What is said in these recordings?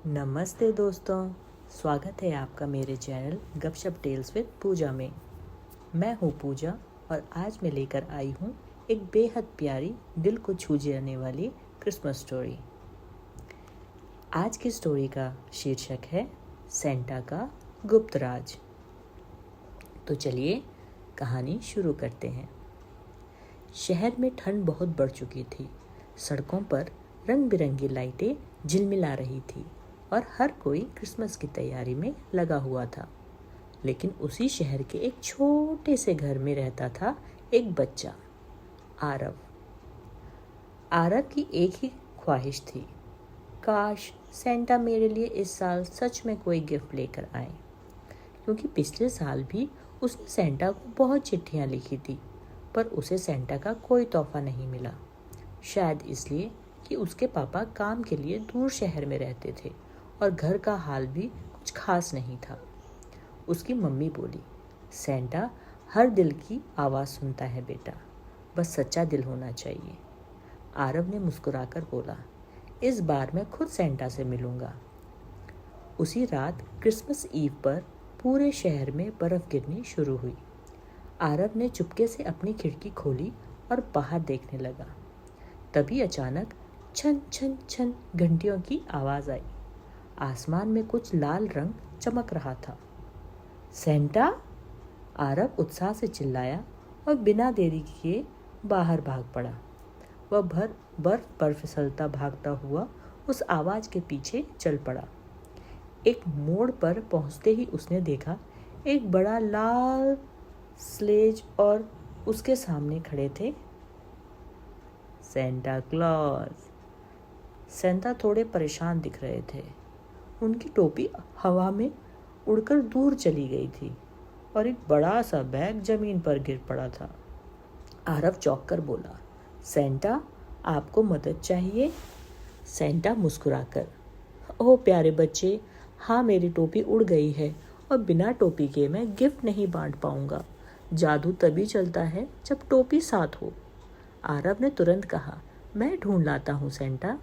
नमस्ते दोस्तों, स्वागत है आपका मेरे चैनल गपशप टेल्स विद पूजा में। मैं हूँ पूजा और आज मैं लेकर आई हूँ एक बेहद प्यारी, दिल को छू जाने वाली क्रिसमस स्टोरी। आज की स्टोरी का शीर्षक है सेंटा का गुप्त राज। तो चलिए कहानी शुरू करते हैं। शहर में ठंड बहुत बढ़ चुकी थी। सड़कों पर रंग बिरंगी लाइटें झिलमिला रही थी और हर कोई क्रिसमस की तैयारी में लगा हुआ था। लेकिन उसी शहर के एक छोटे से घर में रहता था एक बच्चा, आरव। आरव की एक ही ख्वाहिश थी, काश सेंटा मेरे लिए इस साल सच में कोई गिफ्ट लेकर आए। क्योंकि पिछले साल भी उसने सेंटा को बहुत चिट्ठियां लिखी थी, पर उसे सेंटा का कोई तोहफा नहीं मिला। शायद इसलिए कि उसके पापा काम के लिए दूर शहर में रहते थे और घर का हाल भी कुछ खास नहीं था। उसकी मम्मी बोली, सेंटा हर दिल की आवाज़ सुनता है बेटा, बस सच्चा दिल होना चाहिए। आरव ने मुस्कुराकर बोला, इस बार मैं खुद सेंटा से मिलूंगा। उसी रात क्रिसमस ईव पर पूरे शहर में बर्फ गिरनी शुरू हुई। आरव ने चुपके से अपनी खिड़की खोली और बाहर देखने लगा। तभी अचानक छन छन छन घंटियों की आवाज़ आई। आसमान में कुछ लाल रंग चमक रहा था। सेंटा! आरव उत्साह से चिल्लाया और बिना देरी किए बाहर भाग पड़ा। वह बर्फ पर फिसलता भागता हुआ उस आवाज़ के पीछे चल पड़ा। एक मोड़ पर पहुंचते ही उसने देखा एक बड़ा लाल स्लेज और उसके सामने खड़े थे सेंटा क्लॉज। सेंटा थोड़े परेशान दिख रहे थे। उनकी टोपी हवा में उड़कर दूर चली गई थी और एक बड़ा सा बैग जमीन पर गिर पड़ा था। आरव चौंक कर बोला, सेंटा आपको मदद चाहिए? सेंटा मुस्कुराकर, ओह प्यारे बच्चे, हाँ मेरी टोपी उड़ गई है और बिना टोपी के मैं गिफ्ट नहीं बांट पाऊंगा। जादू तभी चलता है जब टोपी साथ हो। आरव ने तुरंत कहा, मैं ढूंढ लाता हूँ सेंटा।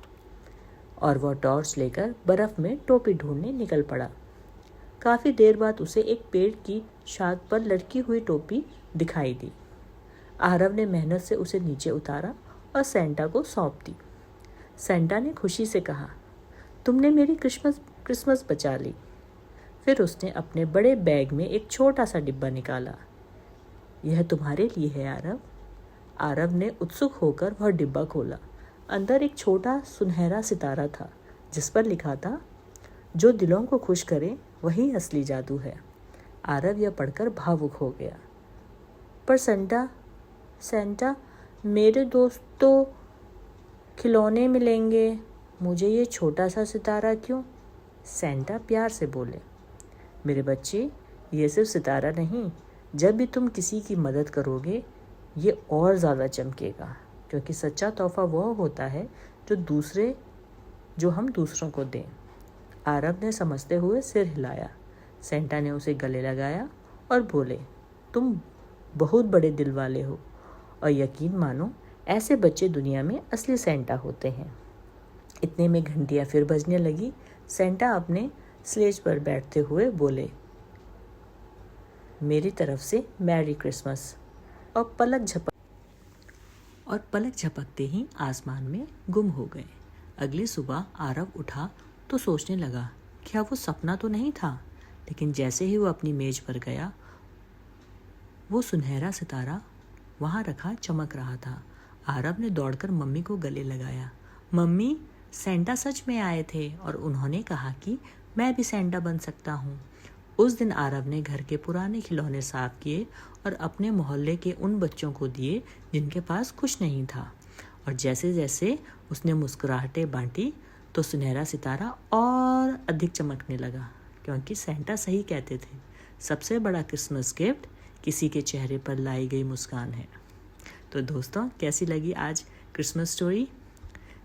और वह टॉर्च लेकर बर्फ में टोपी ढूंढने निकल पड़ा। काफ़ी देर बाद उसे एक पेड़ की शाख पर लटकी हुई टोपी दिखाई दी। आरव ने मेहनत से उसे नीचे उतारा और सेंटा को सौंप दी। सेंटा ने खुशी से कहा, तुमने मेरी क्रिसमस बचा ली। फिर उसने अपने बड़े बैग में एक छोटा सा डिब्बा निकाला। यह तुम्हारे लिए है आरव। आरव ने उत्सुक होकर वह डिब्बा खोला। अंदर एक छोटा सुनहरा सितारा था जिस पर लिखा था, जो दिलों को खुश करे वही असली जादू है। आरव यह पढ़कर भावुक हो गया। पर सेंटा मेरे दोस्त तो खिलौने मिलेंगे, मुझे ये छोटा सा सितारा क्यों? सेंटा प्यार से बोले, मेरे बच्चे, ये सिर्फ सितारा नहीं, जब भी तुम किसी की मदद करोगे ये और ज़्यादा चमकेगा। क्योंकि सच्चा तोहफा वह होता है जो हम दूसरों को दें। आरव ने समझते हुए सिर हिलाया। सेंटा ने उसे गले लगाया और बोले, तुम बहुत बड़े दिल वाले हो और यकीन मानो ऐसे बच्चे दुनिया में असली सेंटा होते हैं। इतने में घंटियां फिर बजने लगी। सेंटा अपने स्लेज पर बैठते हुए बोले, मेरी तरफ से मैरी क्रिसमस। और पलक झपकते ही आसमान में गुम हो गए। अगली सुबह आरव उठा तो सोचने लगा, क्या वो सपना तो नहीं था? लेकिन जैसे ही वो अपनी मेज पर गया, वो सुनहरा सितारा वहाँ रखा चमक रहा था। आरव ने दौड़कर मम्मी को गले लगाया, मम्मी, सेंटा सच में आए थे और उन्होंने कहा कि मैं भी सेंटा बन सकता हूँ। उस दिन आरव ने घर के पुराने खिलौने साफ किए और अपने मोहल्ले के उन बच्चों को दिए जिनके पास कुछ नहीं था। और जैसे जैसे उसने मुस्कुराहटें बांटी तो सुनहरा सितारा और अधिक चमकने लगा। क्योंकि सेंटा सही कहते थे, सबसे बड़ा क्रिसमस गिफ्ट किसी के चेहरे पर लाई गई मुस्कान है। तो दोस्तों, कैसी लगी आज क्रिसमस स्टोरी?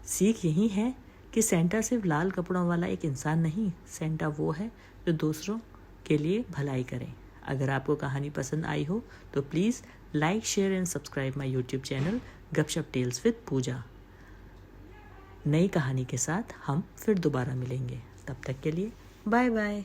सीख यही है कि सेंटा सिर्फ लाल कपड़ों वाला एक इंसान नहीं, सेंटा वो है जो दूसरों के लिए भलाई करें। अगर आपको कहानी पसंद आई हो तो please like, share and subscribe my YouTube channel गपशप टेल्स विद पूजा। नई कहानी के साथ हम फिर दोबारा मिलेंगे। तब तक के लिए बाय बाय।